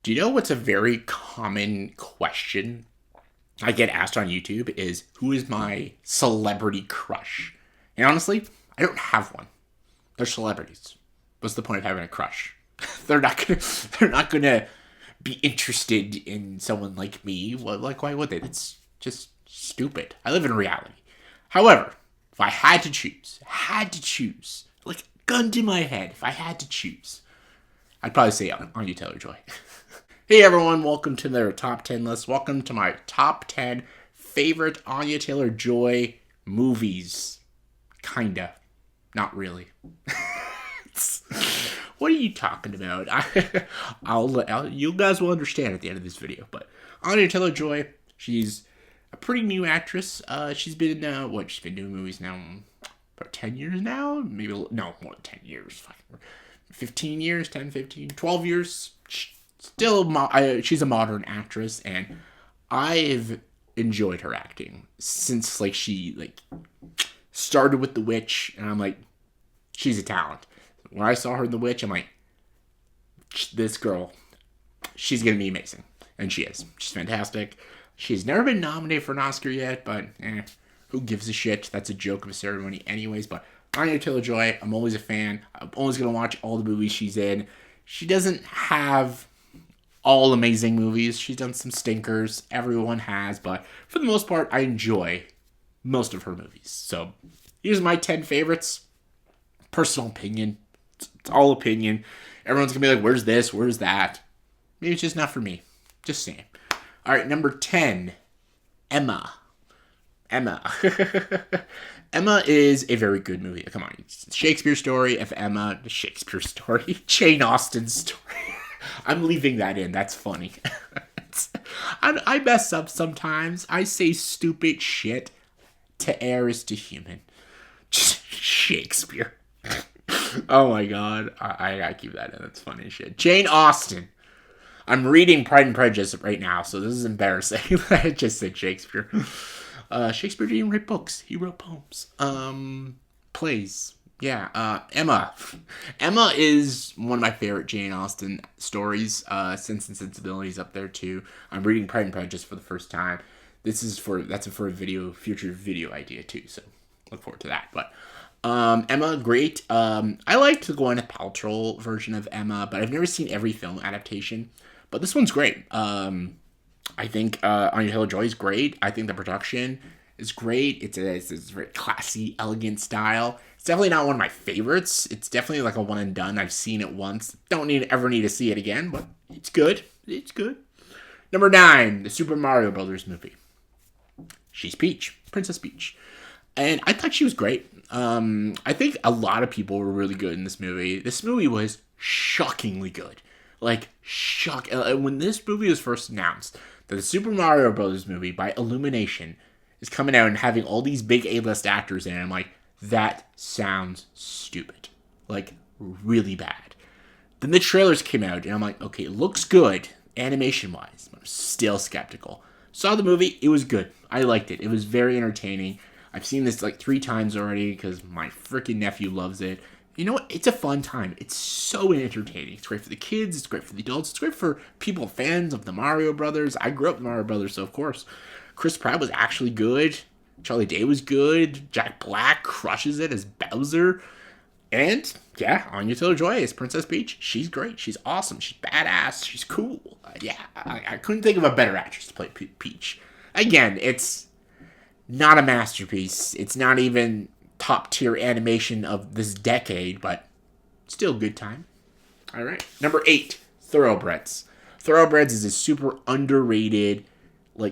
Do you know what's a very common question I get asked on YouTube is who is my celebrity crush? And honestly, I don't have one. They're celebrities. What's the point of having a crush? they're not gonna be interested in someone like me. Well, like why would they? That's just stupid. I live in reality. However, if I had to choose, like gun to my head, if I had to choose, I'd probably say Anya Taylor-Joy. Hey everyone, welcome to their top 10 list. Welcome to my top 10 favorite Anya Taylor-Joy movies. Kinda. Not really. What are you talking about? You guys will understand at the end of this video. But Anya Taylor-Joy, she's a pretty new actress. She's been, she's been doing movies now about 10 years now? Maybe, no, more than 10 years. 15 years, 10, 15, 12 years. She's a modern actress, and I've enjoyed her acting since she started with The Witch, and I'm like, she's a talent. When I saw her in The Witch, I'm like, this girl, she's gonna be amazing, and she is. She's fantastic. She's never been nominated for an Oscar yet, but who gives a shit? That's a joke of a ceremony, anyways. But Anya Taylor-Joy, I'm always a fan. I'm always gonna watch all the movies she's in. She doesn't have all amazing movies. She's done some stinkers. Everyone has, but for the most part, I enjoy most of her movies. So here's my 10 favorites. Personal opinion. It's all opinion. Everyone's gonna be like, where's this? Where's that? Maybe it's just not for me. Just saying. All right, number 10, Emma. Emma. Emma is a very good movie. Come on. It's Shakespeare story of Emma. Shakespeare story. Jane Austen's story. I'm leaving that in. That's funny. I mess up sometimes. I say stupid shit. To err is to human. Shakespeare. Oh my god. I gotta keep that in. That's funny shit. Jane Austen. I'm reading Pride and Prejudice right now, so this is embarrassing. I just said Shakespeare. Shakespeare didn't write books. He wrote poems. Plays. Yeah, Emma. Emma is one of my favorite Jane Austen stories. Sense and Sensibility is up there too. I'm reading Pride and Prejudice for the first time. That's for a future video idea too. So look forward to that. But Emma, great. I liked the Gwyneth Paltrow version of Emma, but I've never seen every film adaptation. But this one's great. I think Anya Taylor-Joy is great. I think the production is great. It's a very classy, elegant style. It's definitely not one of my favorites. It's definitely like a one and done. I've seen it once. Don't ever need to see it again, but it's good. It's good. Number 9, the Super Mario Brothers movie. She's Peach, Princess Peach. And I thought she was great. I think a lot of people were really good in this movie. This movie was shockingly good. When this movie was first announced, that the Super Mario Brothers movie by Illumination is coming out and having all these big A-list actors in it, I'm like, that sounds stupid. Like, really bad. Then the trailers came out, and I'm like, okay, it looks good, animation-wise. I'm still skeptical. Saw the movie, it was good. I liked it. It was very entertaining. I've seen this 3 times already, because my freaking nephew loves it. You know what? It's a fun time. It's so entertaining. It's great for the kids. It's great for the adults. It's great for people, fans of the Mario Brothers. I grew up with Mario Brothers, so of course. Chris Pratt was actually good. Charlie Day was good. Jack Black crushes it as Bowser. And, yeah, Anya Taylor-Joy as Princess Peach. She's great. She's awesome. She's badass. She's cool. I couldn't think of a better actress to play Peach. Again, it's not a masterpiece. It's not even top tier animation of this decade, but still good time. All right. Number 8, Thoroughbreds. Thoroughbreds is a super underrated,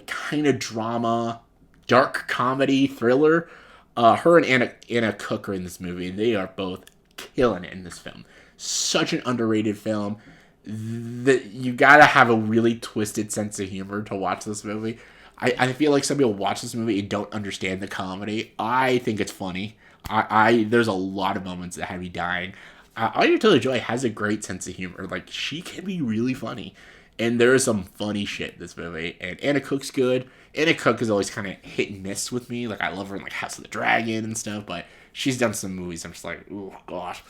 kind of drama, dark comedy thriller. Her and Anna Cook are in this movie, and they are both killing it in this film. Such an underrated film. You gotta have a really twisted sense of humor to watch this movie. I feel like some people watch this movie and don't understand the comedy. I think it's funny. There's a lot of moments that had me dying. Anya Taylor-Joy has a great sense of humor. She can be really funny. And there is some funny shit in this movie. And Anna Cook's good. Anna Cook is always kind of hit and miss with me. I love her in House of the Dragon and stuff. But she's done some movies I'm just like, oh, gosh.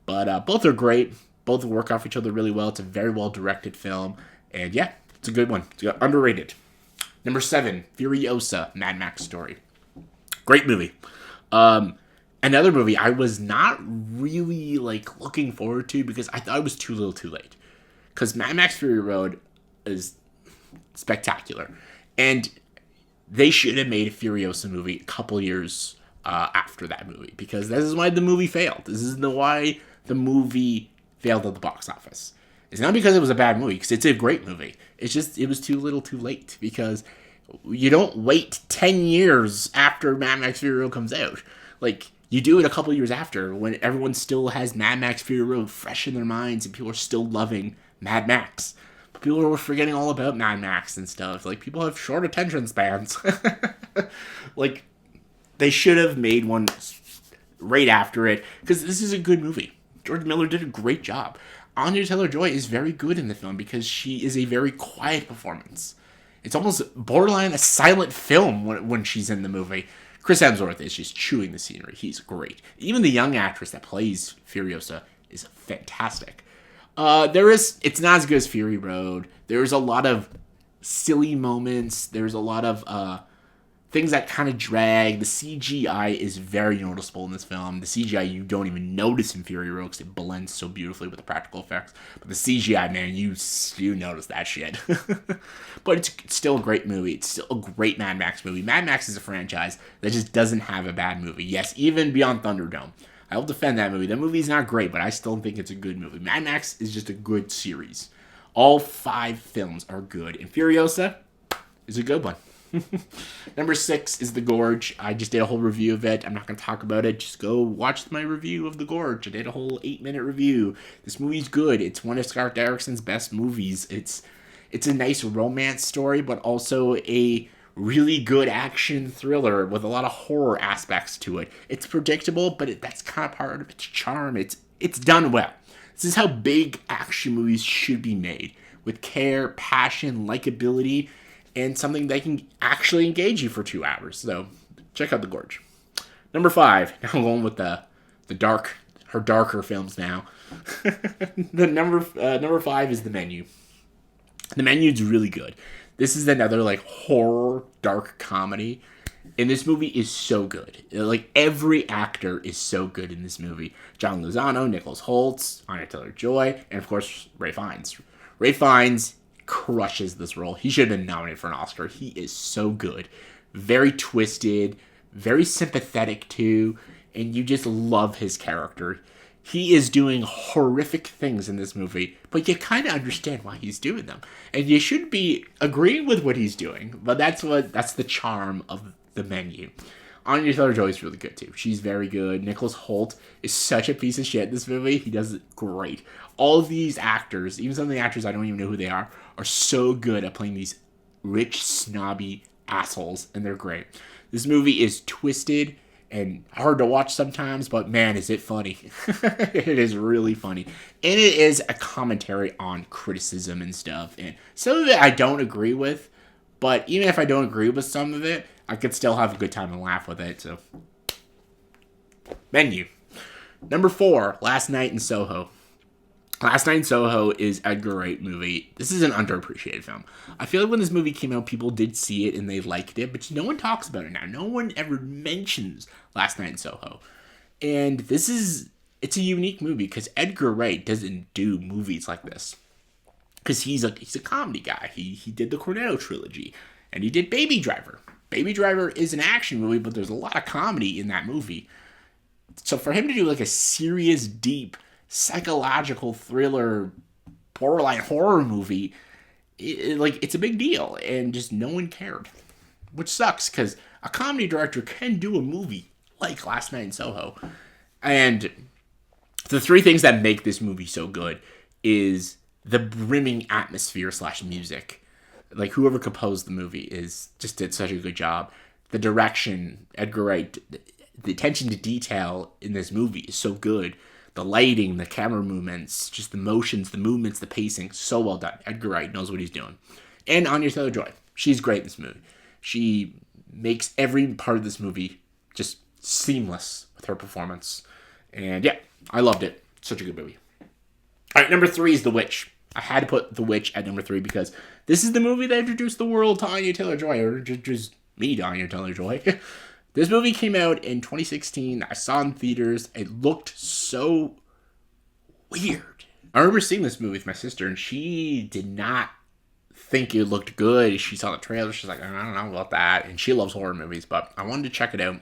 But both are great. Both work off each other really well. It's a very well-directed film. And yeah, it's a good one. It's underrated. Number 7, Furiosa, Mad Max story. Great movie. Another movie I was not really like looking forward to because I thought it was too little too late. Because Mad Max Fury Road is spectacular. And they should have made a Furiosa movie a couple years after that movie. Because this is why the movie failed. This is why the movie failed at the box office. It's not because it was a bad movie, because it's a great movie. It's just, it was too little too late. Because you don't wait 10 years after Mad Max Fury Road comes out. Like, you do it a couple years after, when everyone still has Mad Max Fury Road fresh in their minds, and people are still loving Mad Max. But people are forgetting all about Mad Max and stuff. Like, people have short attention spans. Like, they should have made one right after it, because this is a good movie. George Miller did a great job. Anya Taylor-Joy is very good in the film because she is a very quiet performance. It's almost borderline a silent film when she's in the movie. Chris Hemsworth is just chewing the scenery. He's great. Even the young actress that plays Furiosa is fantastic. It's not as good as Fury Road. There's a lot of silly moments. There's a lot of things that kind of drag. The CGI is very noticeable in this film. The CGI you don't even notice in Fury Road because it blends so beautifully with the practical effects. But the CGI, man, you notice that shit. But it's still a great movie. It's still a great Mad Max movie. Mad Max is a franchise that just doesn't have a bad movie. Yes, even Beyond Thunderdome. I will defend that movie. That movie's not great, but I still think it's a good movie. Mad Max is just a good series. All 5 films are good. And Furiosa is a good one. Number 6 is The Gorge. I just did a whole review of it. I'm not going to talk about it. Just go watch my review of The Gorge. I did a whole 8-minute review. This movie's good. It's one of Scott Derrickson's best movies. It's a nice romance story, but also a really good action thriller with a lot of horror aspects to it. It's predictable, but that's kind of part of its charm. It's done well. This is how big action movies should be made, with care, passion, likability, and something that can actually engage you for 2 hours. So check out The Gorge. Number 5. Now I'm going with her darker films now. The number 5 is The Menu. The Menu is really good. This is another like horror dark comedy, and this movie is so good. Like, every actor is so good in this movie. John Lozano, Nicholas Hoult, Anya Taylor-Joy, and of course Ralph Fiennes. Ralph Fiennes crushes this role. He should have been nominated for an Oscar. He is so good. Very twisted, very sympathetic too, and you just love his character. He is doing horrific things in this movie, but you kind of understand why he's doing them. And you should be agreeing with what he's doing, but that's the charm of The Menu. Anya Taylor-Joy is really good too. She's very good. Nicholas Hoult is such a piece of shit in this movie. He does it great. All of these actors, even some of the actors I don't even know who they are so good at playing these rich, snobby assholes, and they're great. This movie is twisted and hard to watch sometimes, but man, is it funny. It is really funny. And it is a commentary on criticism and stuff. And some of it I don't agree with, but even if I don't agree with some of it, I could still have a good time and laugh with it. So, Menu. Number 4, Last Night in Soho. Last Night in Soho is a great movie. This is an underappreciated film. I feel like when this movie came out, people did see it and they liked it, but no one talks about it now. No one ever mentions Last Night in Soho. And it's a unique movie because Edgar Wright doesn't do movies like this. Because he's a comedy guy. He did the Cornetto trilogy, and he did Baby Driver. Baby Driver is an action movie, but there's a lot of comedy in that movie. So for him to do like a serious, deep, psychological thriller, borderline horror movie, it's a big deal, and just no one cared, which sucks because a comedy director can do a movie like Last Night in Soho. And the 3 things that make this movie so good is the brimming atmosphere / music. Like, whoever composed the movie just did such a good job. The direction, Edgar Wright, the attention to detail in this movie is so good. The lighting, the camera movements, just the motions, the movements, the pacing, so well done. Edgar Wright knows what he's doing. And Anya Taylor-Joy, she's great in this movie. She makes every part of this movie just seamless with her performance. And yeah, I loved it. Such a good movie. All right, number 3 is The Witch. I had to put The Witch at number 3 because this is the movie that introduced the world to Anya Taylor-Joy, or just me to Anya Taylor-Joy. This movie came out in 2016. I saw it in theaters. It looked so weird. I remember seeing this movie with my sister, and she did not think it looked good. She saw the trailer. She's like, I don't know about that. And she loves horror movies, but I wanted to check it out.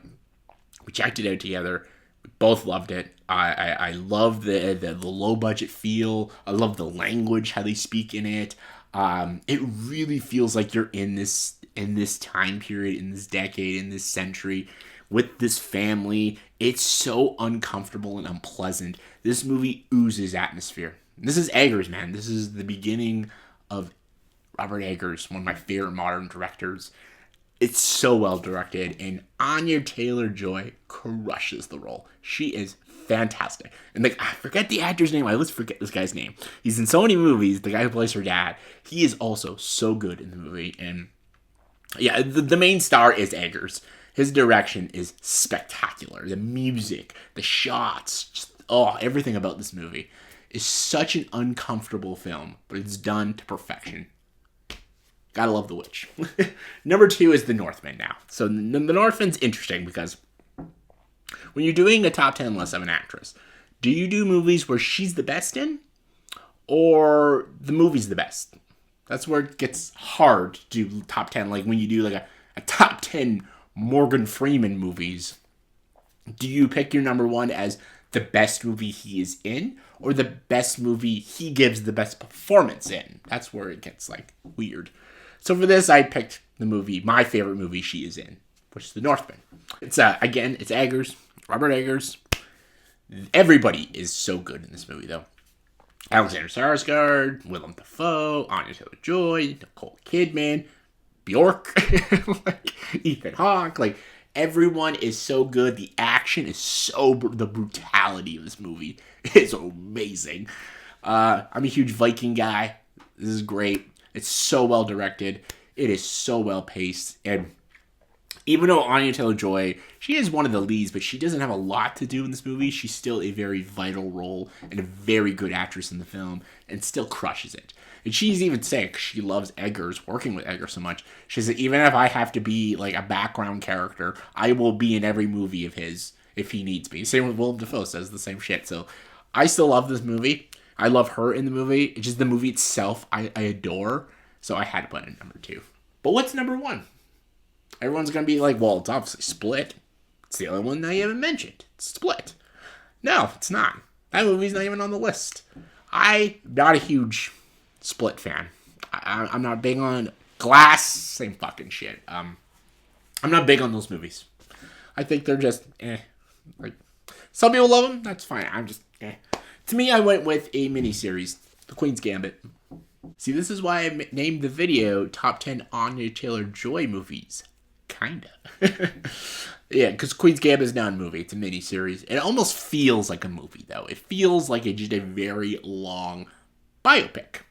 We checked it out together. We both loved it. I love the low budget feel. I love the language, how they speak in it. It really feels like you're in this time period, in this decade, in this century, with this family. It's so uncomfortable and unpleasant. This movie oozes atmosphere. This is Eggers, man. This is the beginning of Robert Eggers, one of my favorite modern directors. It's so well directed, and Anya Taylor-Joy crushes the role. She is fantastic. And like, I forget the actor's name. I always forget this guy's name. He's in so many movies. The guy who plays her dad. He is also so good in the movie. And yeah, the main star is Eggers. His direction is spectacular. The music, the shots, just, everything about this movie is such an uncomfortable film, but it's done to perfection. Gotta love The Witch. Number 2 is The Northman now. So The Northman's interesting because when you're doing a top 10 list of an actress, do you do movies where she's the best in, or the movie's the best? That's where it gets hard to do top 10. Like when you do like a top 10 Morgan Freeman movies, do you pick your number 1 as the best movie he is in, or the best movie he gives the best performance in? That's where it gets like weird. So for this, I picked the movie, my favorite movie she is in, which is The Northman. It's again, it's Eggers, Robert Eggers. Everybody is so good in this movie, though. Alexander Skarsgård, Willem Dafoe, Anya Taylor-Joy, Nicole Kidman, Bjork, like Ethan Hawke. Like, everyone is so good. The action is the brutality of this movie is amazing. I'm a huge Viking guy. This is great. It's so well directed. It is so well paced. And even though Anya Taylor-Joy, she is one of the leads, but she doesn't have a lot to do in this movie, she's still a very vital role and a very good actress in the film and still crushes it. And she's even saying she loves Eggers, working with Eggers so much. She said, even if I have to be like a background character, I will be in every movie of his if he needs me. Same with Willem Dafoe, says the same shit. So I still love this movie. I love her in the movie. It's just the movie itself I adore. So I had to put it in number 2. But what's number 1? Everyone's going to be like, well, it's obviously Split. It's the only one that you haven't mentioned. It's Split. No, it's not. That movie's not even on the list. I'm not a huge Split fan. I'm not big on Glass. Same fucking shit. I'm not big on those movies. I think they're just, Like, some people love them. That's fine. I'm just, To me, I went with a miniseries, The Queen's Gambit. See, this is why I named the video Top 10 Anya Taylor-Joy Movies. Kinda. Yeah, because Queen's Gambit is not a movie. It's a miniseries. It almost feels like a movie, though. It feels like it's just a very long biopic.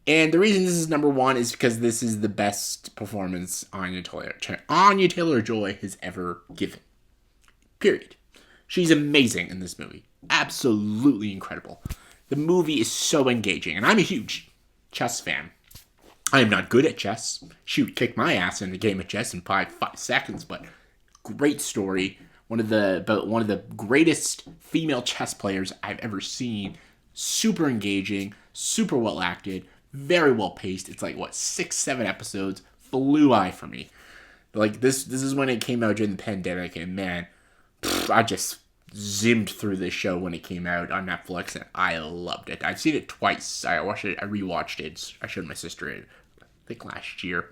And the reason this is number 1 is because this is the best performance Anya Taylor-Joy has ever given. Period. She's amazing in this movie. Absolutely incredible. The movie is so engaging, and I'm a huge chess fan. I am not good at chess. She would kick my ass in a game of chess in 5 seconds, but great story. One of the greatest female chess players I've ever seen. Super engaging, super well acted, very well paced. It's like 6-7 episodes. Flew by for me. Like this is when it came out during the pandemic, and man, I just zoomed through this show when it came out on Netflix, and I loved it. I've seen it twice. I rewatched it. I showed my sister it, I think last year.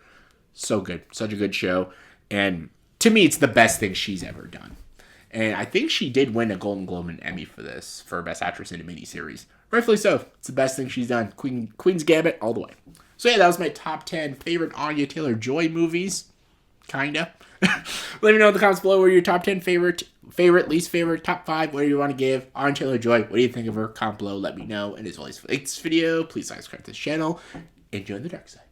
So good. Such a good show. And to me, it's the best thing she's ever done. And I think she did win a Golden Globe and Emmy for this, for Best Actress in a Miniseries. Rightfully so. It's the best thing she's done. Queen's Gambit, all the way. So yeah, that was my top 10 favorite Anya Taylor-Joy movies. Kinda. Let me know in the comments below what your top 10 favorite, least favorite, top 5, what do you want to give Anya Taylor-Joy. What do you think of her? Comment below, let me know. And as always, if you like this video, please subscribe to this channel and join the dark side.